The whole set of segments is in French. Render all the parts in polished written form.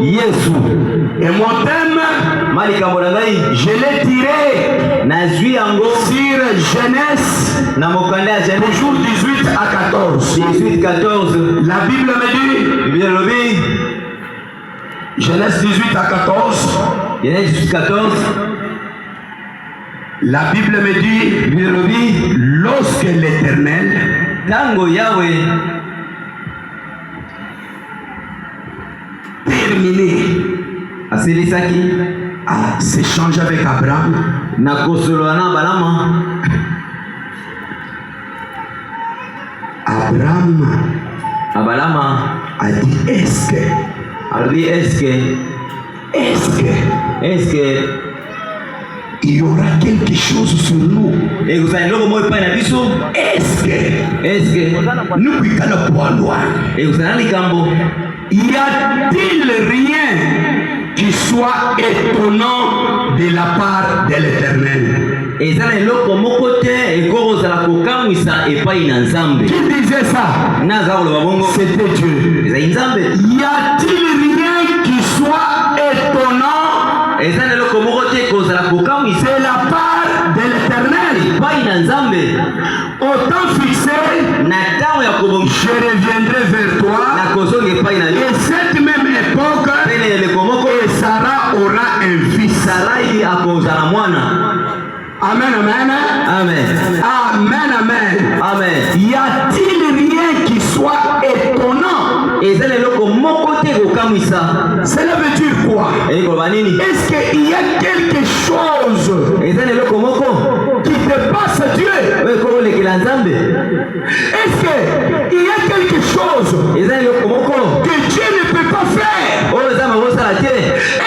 Yesu. Et mon thème, je l'ai tiré sur Genèse, toujours 18 à 14. 18-14. La Bible me dit, Genèse 18 à 14. Genèse 18-14. La Bible me dit, lorsque l'Éternel terminé à s'échanger avec Abraham, Abraham a dit est-ce que il y aura quelque chose sur nous? Est-ce que nous pouvons pour loin? Y a-t-il rien qui soit étonnant de la part de l'Éternel? Qui disait ça? C'était Dieu. Y a-t-il rien qui soit étonnant de la part de l'Éternel? Autant fixé, je reviendrai vers toi. Et cette même époque, et Sarah aura un fils. Amen, amen. Amen. Amen, amen. Amen. Y a-t-il rien qui soit étonnant? Cela veut dire quoi? Est-ce qu'il y a quelque chose qui dépasse Dieu? Est-ce qu'il y a quelque chose que Dieu ne peut pas faire?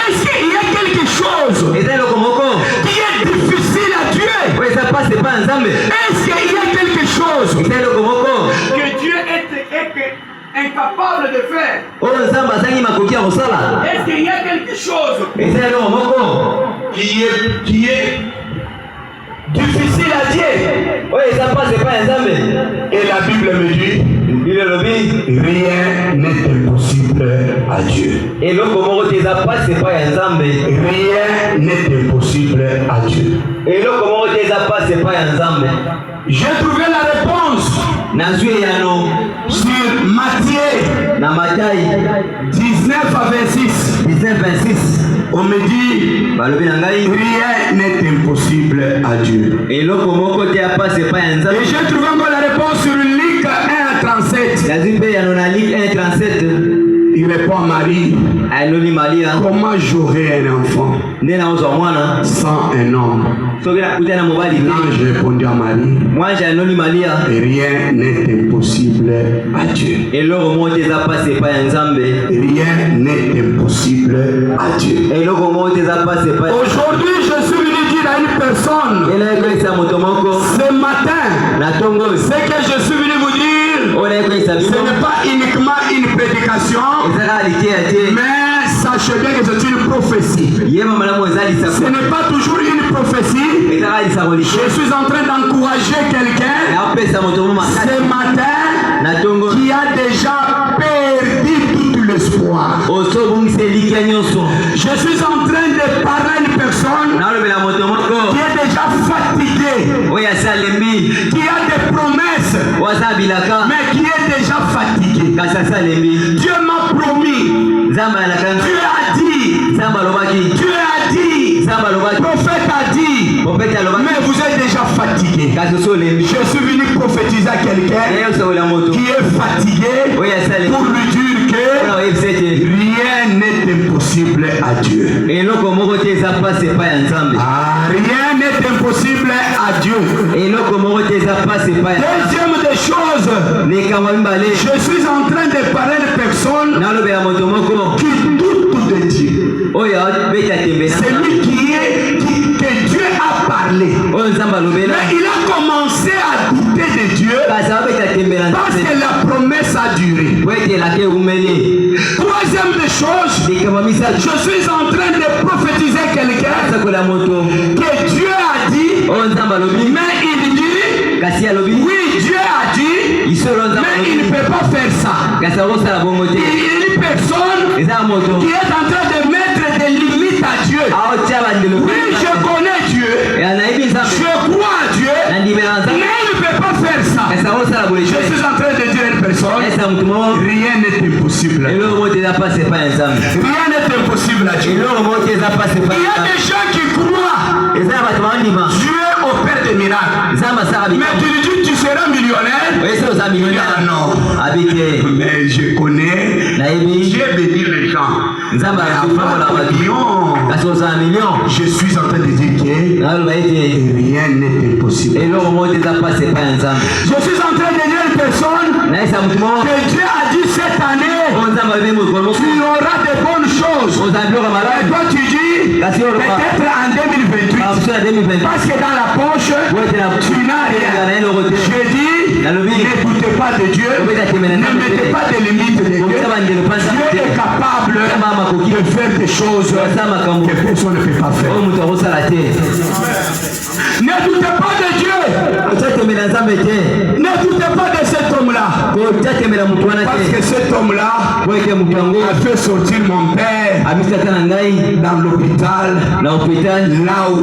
Est-ce qu'il y a quelque chose qui est difficile à Dieu? Est-ce qu'il y a quelque chose que Dieu est incapable de faire? Est-ce qu'il y a quelque chose qui est difficile à Dieu? Et la Bible me dit, rien n'est impossible à Dieu. Rien n'est impossible à Dieu. J'ai trouvé la réponse sur Matthieu 19 à 26. On me dit, rien n'est impossible à Dieu. Et j'ai trouvé encore la réponse sur Luc 1 à 37. Il répond à Marie, comment j'aurai un enfant sans un homme? L'ange répondit à Marie, rien n'est impossible à Dieu. Rien n'est impossible à Dieu. Aujourd'hui, je suis venu dire à une personne, ce matin, ce que je suis venu vous dire, ce n'est pas uniquement une prédication, mais sachez bien que c'est une prophétie. Ce n'est pas toujours une prophétie. Je suis en train d'encourager quelqu'un ce matin qui a déjà perdu tout l'espoir. Je suis en train de parler à une personne qui est déjà fatiguée, qui a des promesses, mais qui est déjà fatiguée. Dieu m'a promis, Dieu a dit, le prophète a dit, mais vous êtes déjà fatigué. Je suis venu prophétiser à quelqu'un qui est fatigué pour lui dire que rien n'est impossible à Dieu. Rien n'est impossible à Dieu. Deuxième des choses, je suis en train de parler de personnes qui doutent de Dieu. C'est lui que Dieu a parlé. Mais il a commencé à douter de Dieu parce que la promesse a duré. Troisième des choses, je suis en train de prophétiser quelqu'un que Dieu a dit, mais il dit Oui, Dieu a dit, mais il ne peut pas faire ça. Il y a une personne qui est en train de mettre des limites à Dieu. Oui, je connais Dieu, je crois à Dieu, mais il ne peut pas faire ça. Je suis en train de dire à une personne, rien n'est impossible à Dieu. Rien n'est impossible à Dieu. Il y a des gens qui croient Dieu opère des miracles. Mais tu lui dis tu seras millionnaire. Non. Mais je connais. Dieu bénit les gens. Je suis en train de dire que rien n'est impossible. Je suis en train de dire à une personne que Dieu a dit cette année tu auras de bonnes choses. Et toi tu dis peut-être en 2028 parce que dans la poche tu n'as rien. Je dis ne doutez pas de Dieu, ne mettez pas de limites de Dieu. Dieu est capable de faire des choses que personne ne peut pas faire. Ne doutez pas de Dieu. Ne doutez pas de cet homme-là. Parce que cet homme-là a fait sortir mon père dans l'hôpital, là où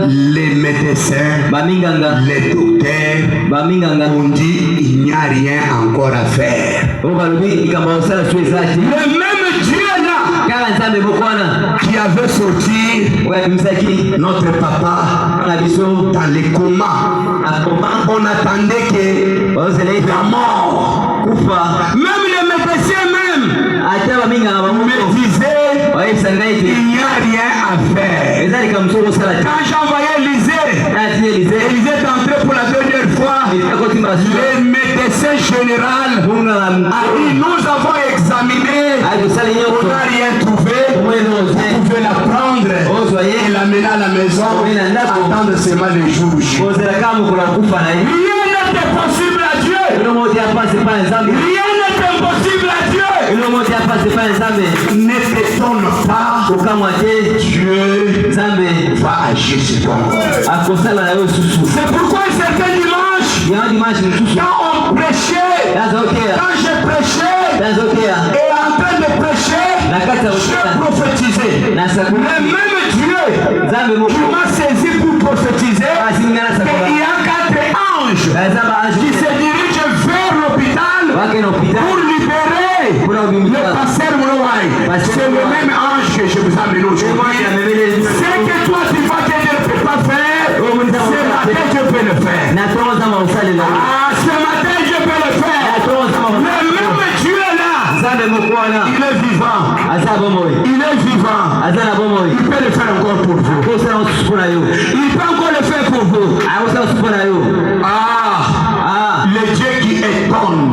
les médecins, les docteurs ont dit il n'y a rien encore à faire. Le même Dieu là qui avait sorti notre papa dans les comas. On attendait que la mort. Même les médecins me disaient il n'y a rien à faire. Quand j'envoyais Élysée est entré pour la dernière fois. Le médecin général a dit nous avons examiné, on n'a rien trouvé. Vous pouvez la prendre et l'amener à la maison, attendre seulement les jours. Rien n'est possible à Dieu. Rien n'est impossible à Dieu. Ne t'étonne pas, Dieu va agir sur toi. C'est pourquoi certains dimanches, quand on prêchait, quand je prêchais, et en train de prêcher, je prophétisais. Le même Dieu qui m'a saisi pour prophétiser, il y a 4 anges qui se dirigent vers l'hôpital pour libérer le pasteur Moulouaï. C'est le même ange que je vous amène aujourd'hui. C'est que toi tu vas te dire ne peux pas faire, ce matin je peux le faire. Ce matin je peux le faire. Le même Dieu là, il est vivant. Il est vivant. Il peut le faire encore pour vous. Il peut encore le faire pour vous. Le Dieu qui étonne.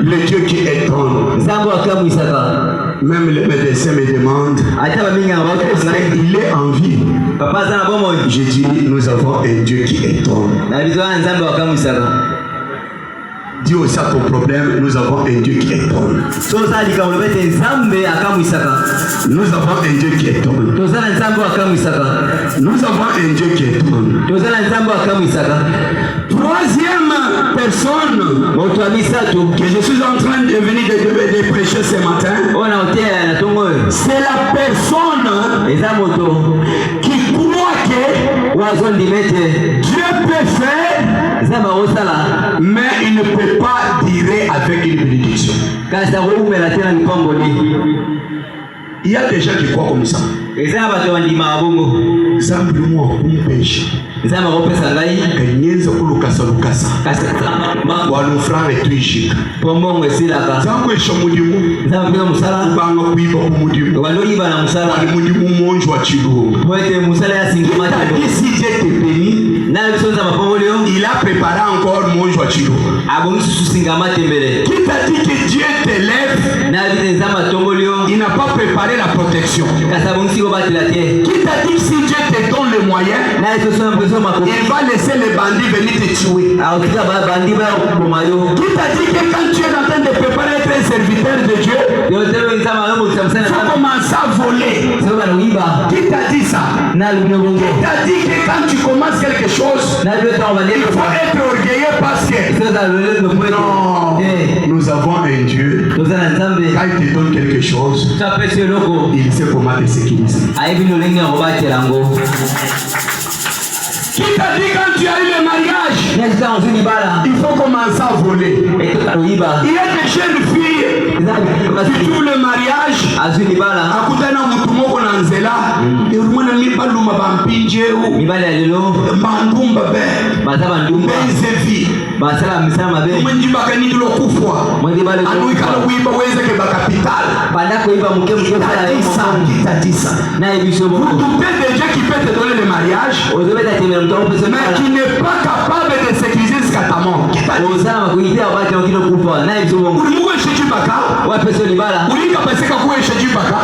Le Dieu qui étonne. Même les médecins me demandent il est en vie. J'ai dit nous avons un Dieu qui étonne. Dis aussi à ton problème, nous avons un Dieu qui étonne. Nous avons un Dieu qui étonne. Nous avons un Dieu qui étonne. Troisième personne que je suis en train de venir de prêcher ce matin, c'est la personne qui croit que Dieu peut faire, mais il ne peut pas dire avec une bénédiction. Il y a des gens qui croient comme ça. Simplement kenyenza kulukasa walufrare tuishika zangu esho mudimu ubanga kuiba kumudimu wali mudimu monjo wa chilungu ici Dieu te bénit, il a préparé encore monjo wa chilungu. Qui t'a dit que Dieu t'élève, il n'a pas préparé la protection. Qui t'a dit que si Dieu te donne les moyens, il va laisser les bandits venir te tuer. Qui t'a dit que quand tu es en train de préparer être un serviteur de Dieu, tu commences à voler volé? Qui t'a dit ça? Qui t'a dit que quand tu commences quelque chose, il faut être orgueilleux parce que non, nous avons un Dieu. Quand il te donne quelque chose, il sait comment te sécuriser. Qui t'a dit quand tu as eu le mariage, il faut commencer à voler? Il y a des jeunes filles qui trouvent le mariage, akutana mutu moko na nzela, urumana mibaluma bampinjeu, bandumba benzevi, mwenjiba kanini lokufwa, anuikala kuiba weze ke bakapital, kitadisa. Vous doutez déjà qui peut te donner le mariage, mais qui n'est pas capable de sécuriser jusqu'à ta mort. Ulika pasika kuesha jibaka.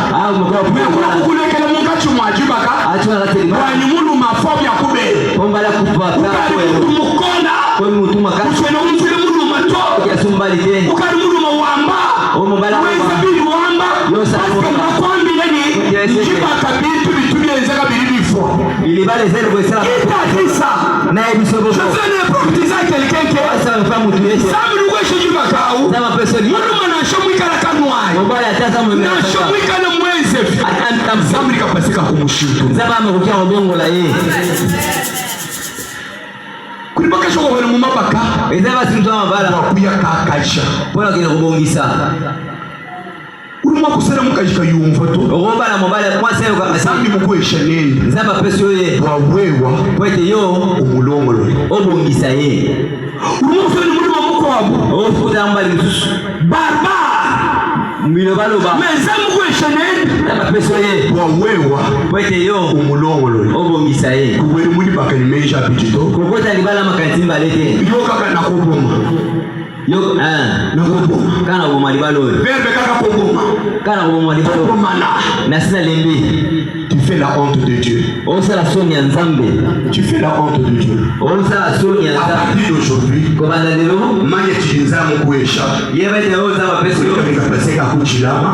Mekula kukulekele munga chumwa jibaka. Wani mulu mafobia kube. Ukari mulu mukona. Kuchwene umfile mulu mato. Ukari mulu mawamba. Weza bili wamba. Paske mwakwambi neni. Jibaka bitu bitumi enzaka bili bifo. Kita tisa. Je fais n'importe ça quelqu'un qui est. Sabi nukwesha jibaka au. Mulu manasho mwikala kanuai. Nasho mwikala mweze. Sabi nikapasika kumushitu. Kulibaka shoko wale mumabaka. Wakuya kakasha. Urumwa kusera mukajika yumva tu. Sambi mukwesha nini. Wawewa. Umulongolo. Urumwa kusera mulima muko wabu. Barba. Mais mukwesha nini. Wawewa. Umulongolo. Kuweli muli baka nimeisha apitito. Yoka kana kuboma. Kana boma libalo. Verbe kaka kuboma. Kana boma libalo. Nasina lembi. Tu fais la honte de Dieu. Tu fais la honte de Dieu. À partir d'aujourd'hui, maye chinzamu kuesha. Nikapaseka kuchilama.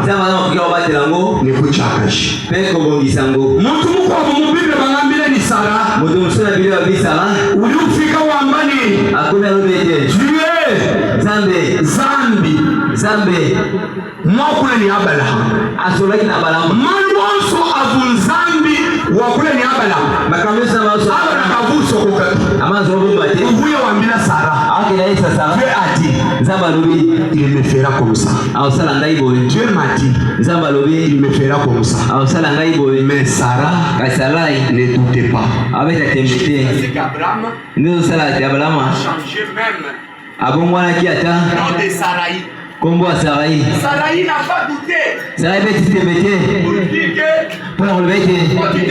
Nikuchakashi. Mtu mko wa mubiblia bangambile ni Sara. Uliufika wambani. Zambi. Mwakule ni Abraham. Manwanso avunzambi wakule ni Abraham. Abraham kavuso kukatu. Uvuye wambila Sara. Dieu a dit, il me fera comme ça. Dieu m'a dit, il me fera comme ça. Mais Sarah ne doutait pas. C'est qu'Abraham a changé même le nom de Sarai. Sarai n'a pas douté. Pour dire que